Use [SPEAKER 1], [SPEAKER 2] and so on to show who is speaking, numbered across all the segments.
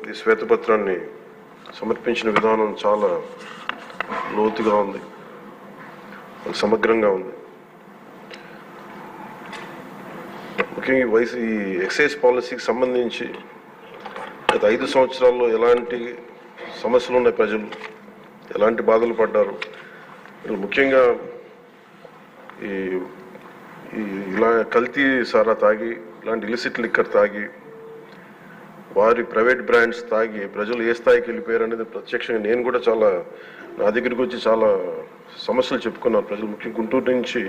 [SPEAKER 1] ఈ శ్వేతపత్రాన్ని సమర్పించిన విధానం చాలా లోతుగా ఉంది, సమగ్రంగా ఉంది. ముఖ్యంగా ఈ ఎక్సైజ్ పాలసీకి సంబంధించి గత 5 సంవత్సరాల్లో ఎలాంటి సమస్యలు ఉన్నాయి, ప్రజలు ఎలాంటి బాధలు పడ్డారు, ముఖ్యంగా ఇలా కల్తీ సారా తాగి, ఇలాంటి ఇలిసిట్ లిక్కర్ తాగి, వారి ప్రైవేట్ బ్రాండ్స్ తాగి ప్రజలు ఏ స్థాయికి వెళ్ళిపోయారు అనేది ప్రత్యక్షంగా నేను కూడా చాలా నా దగ్గరికి వచ్చి చాలా సమస్యలు చెప్పుకున్నారు ప్రజలు. ముఖ్యంగా గుంటూరు నుంచి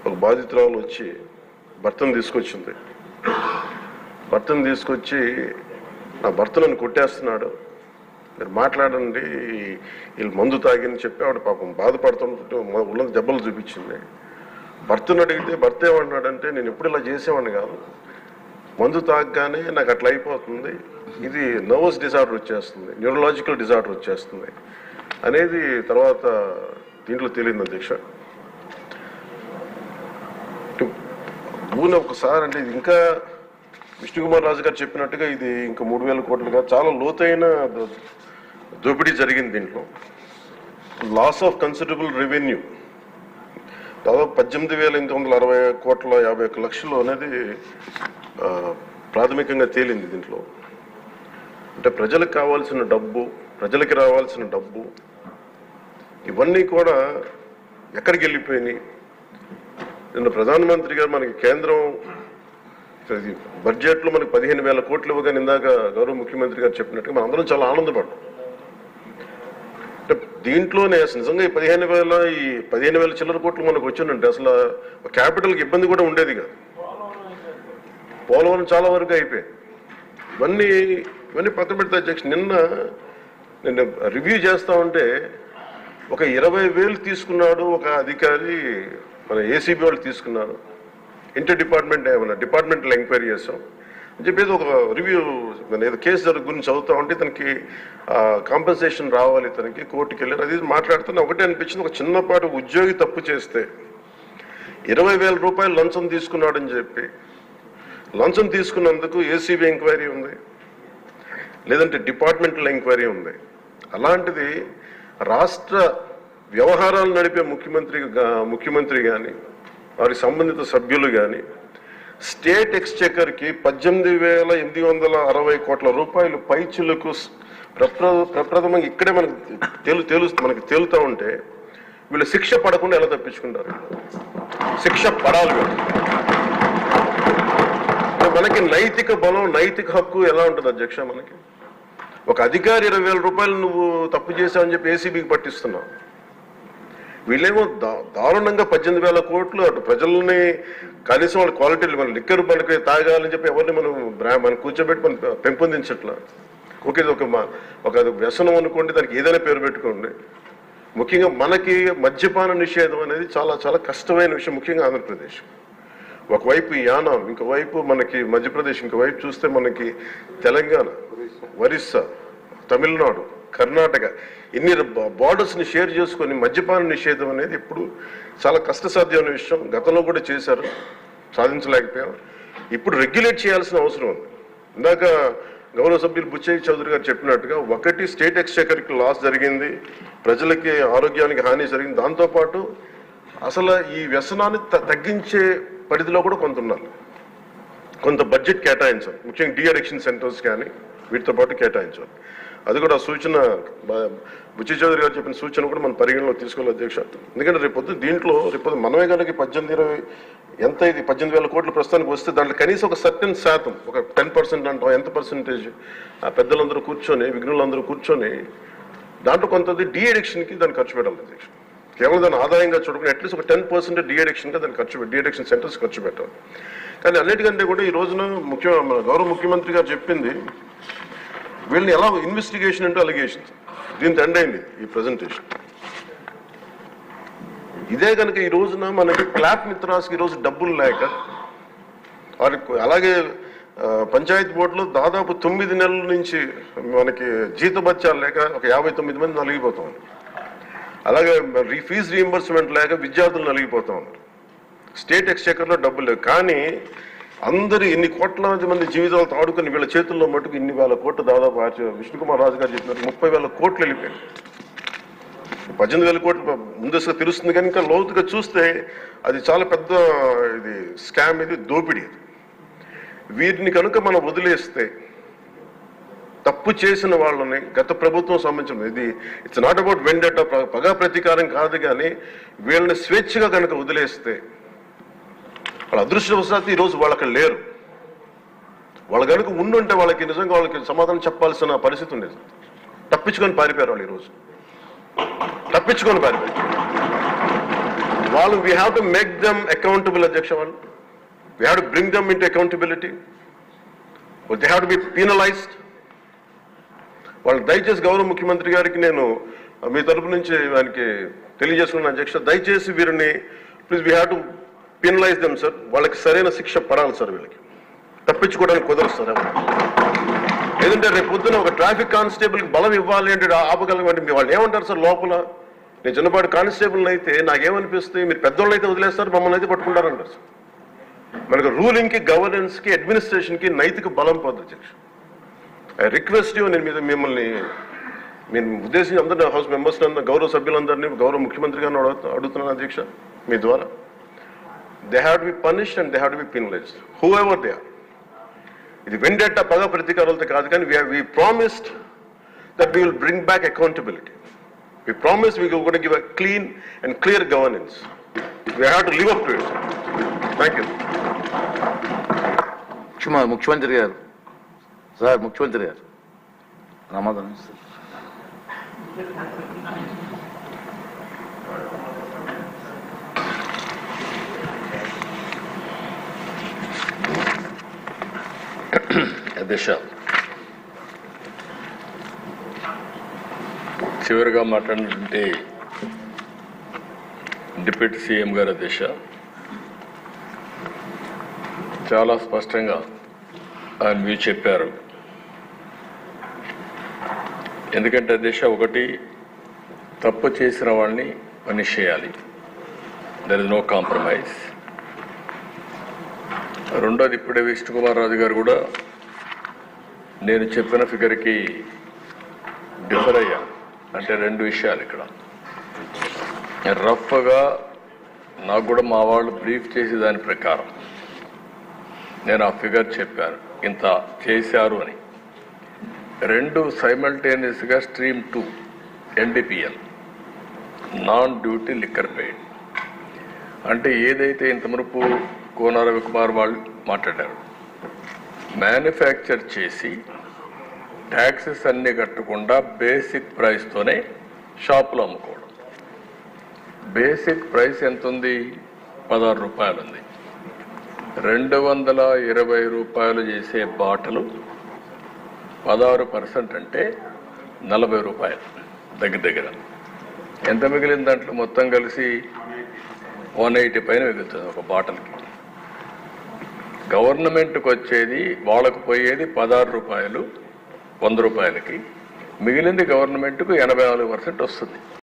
[SPEAKER 1] ఒక బాధితురాలు వచ్చి భర్తను తీసుకొచ్చింది. భర్తను తీసుకొచ్చి నా భర్త నన్ను కొట్టేస్తున్నాడు, మీరు మాట్లాడండి, వీళ్ళు మందు తాగిని చెప్పి ఆవిడ పాపం బాధపడుతుంటే ఉన్న దెబ్బలు చూపించింది. భర్తను అడిగితే భర్త ఏమన్నాడంటే, నేను ఎప్పుడు ఇలా చేసేవాడిని కాదు, మందు తాగగానే నాకు అట్లా అయిపోతుంది, ఇది నర్వస్ డిజార్డర్ వచ్చేస్తుంది, న్యూరలాజికల్ డిజార్డర్ వచ్చేస్తుంది అనేది తర్వాత దీంట్లో తెలియదు అధ్యక్ష. భూని ఒకసారి అంటే ఇది ఇంకా విష్ణుకుమార్ రాజు గారు చెప్పినట్టుగా ఇది ఇంకా 3,000 కోట్లుగా చాలా లోతైన దోపిడీ జరిగింది. దీంట్లో లాస్ ఆఫ్ కన్సిడరబుల్ రెవెన్యూ దాదాపు 18,860 కోట్ల 51 లక్షలు అనేది ప్రాథమికంగా తేలింది. దీంట్లో అంటే ప్రజలకు కావాల్సిన డబ్బు, ప్రజలకి రావాల్సిన డబ్బు ఇవన్నీ కూడా ఎక్కడికి వెళ్ళిపోయినాయి. నిన్న ప్రధానమంత్రి గారు మనకి కేంద్రం బడ్జెట్లో మనకి 15,000 కోట్లు ఇవ్వగానే ఇందాక గౌరవ ముఖ్యమంత్రి గారు చెప్పినట్టుగా మనం అందరం చాలా ఆనందపడ్డాం. అంటే దీంట్లోనే నిజంగా ఈ 15,000 చిల్లర కోట్లు మనకు వచ్చిందంటే అసలు క్యాపిటల్కి ఇబ్బంది కూడా ఉండేది కాదు. పోలవరం చాలా వరకు అయిపోయింది. ఇవన్నీ పక్కన పెడితే అధ్యక్ష, నిన్న రివ్యూ చేస్తా ఉంటే ఒక 20,000 తీసుకున్నాడు ఒక అధికారి, మన ఏసీబీ వాళ్ళు తీసుకున్నారు, ఇంటర్ డిపార్ట్మెంటల్ ఎంక్వైరీ చేస్తాం అని చెప్పేసి ఒక రివ్యూ ఏదో కేసు గురించి చదువుతా ఉంటే తనకి కాంపెన్సేషన్ రావాలి, తనకి కోర్టుకి వెళ్ళారు. అది మాట్లాడుతున్నా ఒకటే అనిపించింది, ఒక చిన్నపాటి ఉద్యోగి తప్పు చేస్తే 20,000 రూపాయలు లంచం తీసుకున్నాడని చెప్పి లంచం తీసుకున్నందుకు ఏసీబీ ఎంక్వైరీ ఉంది, లేదంటే డిపార్ట్మెంటల్ ఎంక్వైరీ ఉంది. అలాంటిది రాష్ట్ర వ్యవహారాలు నడిపే ముఖ్యమంత్రి కానీ వారికి సంబంధిత సభ్యులు కానీ స్టేట్ ఎక్స్చెకర్కి 18,860 కోట్ల రూపాయలు పైచిలకు ప్రప్రథమంగా ఇక్కడే మనకి తేలుతూ ఉంటే వీళ్ళు శిక్ష పడకుండా ఎలా తప్పించుకుంటారు? శిక్ష పడాలి. మనకి నైతిక బలం, నైతిక హక్కు ఎలా ఉంటుంది అధ్యక్ష? మనకి ఒక అధికారి 20,000 రూపాయలు నువ్వు తప్పు చేశావని చెప్పి ఏసీబీకి పట్టిస్తున్నావు. వీళ్ళేమో దారుణంగా 18,000 కోట్లు అటు ప్రజల్ని కనీసం వాళ్ళ క్వాలిటీలు మన లిక్కర్ మనకి తాగాలని చెప్పి ఎవరిని మనం కూర్చోబెట్టి మనం పెంపొందించట్లా. ఓకే, ఒక వ్యసనం అనుకోండి, దానికి ఏదైనా పేరు పెట్టుకోండి. ముఖ్యంగా మనకి మద్యపాన నిషేధం అనేది చాలా చాలా కష్టమైన విషయం, ముఖ్యంగా ఆంధ్రప్రదేశ్. ఒకవైపు యానాం, ఇంకోవైపు మనకి మధ్యప్రదేశ్, ఇంకోవైపు చూస్తే మనకి తెలంగాణ, ఒరిస్సా, తమిళనాడు, కర్ణాటక, ఇన్ని బార్డర్స్ని షేర్ చేసుకొని మద్యపాన నిషేధం అనేది ఇప్పుడు చాలా కష్టసాధ్యమైన విషయం. గతంలో కూడా చేశారు, సాధించలేకపోయాం. ఇప్పుడు రెగ్యులేట్ చేయాల్సిన అవసరం ఉంది. ఇందాక గౌరవ సభ్యులు బుచ్చయ్య చౌదరి గారు చెప్పినట్టుగా ఒకటి స్టేట్ ఎక్స్చెకర్కి లాస్ జరిగింది, ప్రజలకి ఆరోగ్యానికి హాని జరిగింది. దాంతోపాటు అసలు ఈ వ్యసనాన్ని తగ్గించే పరిధిలో కూడా కొంత ఉండాలి, కొంత బడ్జెట్ కేటాయించాలి. ముఖ్యంగా డీ అడిక్షన్ సెంటర్స్ కానీ వీటితో పాటు కేటాయించాలి. అది కూడా సూచన బుచ్చయ్య చౌదరి గారు చెప్పిన సూచన కూడా మనం పరిగణలో తీసుకోవాలి అధ్యక్ష. ఎందుకంటే రేపొద్దు మనమే కనుక 18,20 ఎంత ఇది 18,000 కోట్లు ప్రస్తుతానికి వస్తే దాంట్లో కనీసం ఒక సర్టెన్ శాతం, ఒక 10% అంటాం, ఎంత పర్సెంటేజ్ ఆ పెద్దలందరూ కూర్చొని, విఘ్నులందరూ కూర్చొని దాంట్లో కొంత డీ అడిక్షన్కి దాన్ని ఖర్చు పెట్టాలి అధ్యక్ష. కేవలం దాన్ని ఆదాయంగా చూడకుండా అట్లీస్ట్ ఒక 10% డీ అడిక్షన్గా దాన్ని డీ అడిక్షన్ సెంటర్స్ ఖర్చు పెట్టాలి. కానీ అన్నిటికంటే కూడా ఈ రోజున మన గౌరవ ముఖ్యమంత్రి గారు చెప్పింది, వీళ్ళని ఎలా ఇన్వెస్టిగేషన్ అంటే అలిగేషన్స్, దీంతో ఎండ్ అయింది ఈ ప్రజెంటేషన్. ఇదే కనుక ఈ రోజున మనకి క్లాప్ మిత్రాస్కి ఈరోజు డబ్బులు లేక, వారికి అలాగే పంచాయతీ బోర్డులో దాదాపు 9 నెలల నుంచి మనకి జీతభత్యాలు లేక ఒక 59 మంది నలిగిపోతా ఉన్నారు. అలాగే ఫీజు రీయింబర్స్మెంట్ లేక విద్యార్థులు నలిగిపోతా ఉన్నారు. స్టేట్ ఎక్స్చెకర్లో డబ్బులు లేవు. కానీ అందరూ ఇన్ని కోట్లాది మంది జీవితాలతో ఆడుకుని వీళ్ళ చేతుల్లో మటుకు ఇన్ని వేల కోట్లు దాదాపు విష్ణుకుమార్ రాజు గారు చెప్పినట్టు 30,000 కోట్లు వెళ్ళిపోయాయి. 18,000 కోట్లు ముందస్తుగా తెలుస్తుంది కానీ ఇంకా లోతుగా చూస్తే అది చాలా పెద్ద ఇది స్కామ్, ఇది దోపిడీ. వీటిని కనుక మనం వదిలేస్తే తప్పు చేసిన వాళ్ళని గత ప్రభుత్వం సంబంధించిన ఇది ఇట్స్ నాట్ అబౌట్ వెండట పగా ప్రతీకారం కాదు, కానీ వీళ్ళని స్వేచ్ఛగా కనుక వదిలేస్తే వాళ్ళ అదృష్టవశాత్తు ఈరోజు వాళ్ళు అక్కడ లేరు. వాళ్ళు కనుక ఉండుంటే వాళ్ళకి నిజంగా వాళ్ళకి సమాధానం చెప్పాల్సిన పరిస్థితి ఉండేది. తప్పించుకొని పారిపోయారు వాళ్ళు ఈరోజు, తప్పించుకొని పారిపోయారు వాళ్ళు. We have to make them accountable అధ్యక్ష. వాళ్ళు we have to bring them into accountability. They have to be penalised. వాళ్ళు దయచేసి గౌరవ ముఖ్యమంత్రి గారికి నేను మీ తరపు నుంచి ఆయనకి తెలియజేసుకున్నాను అధ్యక్ష, దయచేసి వీరిని please we have to penalise them sir. వాళ్ళకి సరైన శిక్ష పడాలి సార్. వీళ్ళకి తప్పించుకోవడానికి కుదరదు సార్. ఏదంటే రేపు పొద్దున ఒక ట్రాఫిక్ కానిస్టేబుల్కి బలం ఇవ్వాలి అంటే ఆపగలమంటే వాళ్ళు ఏమంటారు సార్ లోపల? నేను చిన్నపాటి కానిస్టేబుల్ని అయితే నాకేమనిపిస్తుంది, మీరు పెద్దోళ్ళు అయితే వదిలేస్తారు, మమ్మల్ని అయితే పట్టుకుంటారంటారు సార్. మనకు రూలింగ్కి, గవర్నెన్స్కి, అడ్మినిస్ట్రేషన్కి నైతిక బలం పొందదు అధ్యక్ష. ఐ రిక్వెస్ట్ యూ, నేను మిమ్మల్ని నేను ఉద్దేశించి అందరినీ హౌస్ మెంబర్స్ గౌరవ సభ్యులందరినీ గౌరవ ముఖ్యమంత్రి గారిని అడుగుతున్నాను అధ్యక్ష మీ ద్వారా. They have to be punished and they have to be penalized whoever they are. ఇది వెండేట పగ ప్రతీకారాలతో కాదు, కానీ we promised that we will bring back accountability. We promised we were going to give a clean and clear governance. We have to live up to it. Thank you.
[SPEAKER 2] ముఖ్యమంత్రి గారు sir, ముఖ్యమంత్రి గారు సమాధానం sir.
[SPEAKER 3] అధ్యక్ష, చివరిగా మాట్లాడినటువంటి deputy CM గారు అధ్యక్ష చాలా స్పష్టంగా ఆయన వ్యూ చెప్పారు. ఎందుకంటే అధ్యక్ష, ఒకటి తప్పు చేసిన వాళ్ళని పనిష్ చేయాలి, దర్ ఇస్ నో కాంప్రమైజ్. రెండోది ఇప్పుడే విష్ణుకుమార్ రాజు గారు కూడా నేను చెప్పిన ఫిగర్కి డిఫర్ అయ్యా. అంటే రెండు విషయాలు ఇక్కడ రఫ్గా నాకు కూడా మా వాళ్ళు బ్రీఫ్ చేసి దాని ప్రకారం నేను ఆ ఫిగర్ చెప్పాను, ఇంత చేశారు అని. రెండు సైమల్టేనియస్గా stream 2 NDPL non duty liquor paid అంటే ఏదైతే ఇంత మునుపు కోన రవికుమార్ వాళ్ళు మాట్లాడారు, మ్యానుఫ్యాక్చర్ చేసి ట్యాక్సెస్ అన్నీ కట్టకుండా బేసిక్ ప్రైస్తోనే షాపులో అమ్ముకోవడం. బేసిక్ ప్రైస్ ఎంత ఉంది? 16 రూపాయలు ఉంది. 220 రూపాయలు చేసే బాటలు 16% అంటే 40 రూపాయలు దగ్గర. ఎంత మిగిలిన దాంట్లో మొత్తం కలిసి 180 పైన మిగులుతుంది ఒక బాటల్కి. గవర్నమెంట్కి వచ్చేది, వాళ్ళకు పోయేది 16 రూపాయలు 100 రూపాయలకి, మిగిలింది గవర్నమెంట్కు 84% వస్తుంది.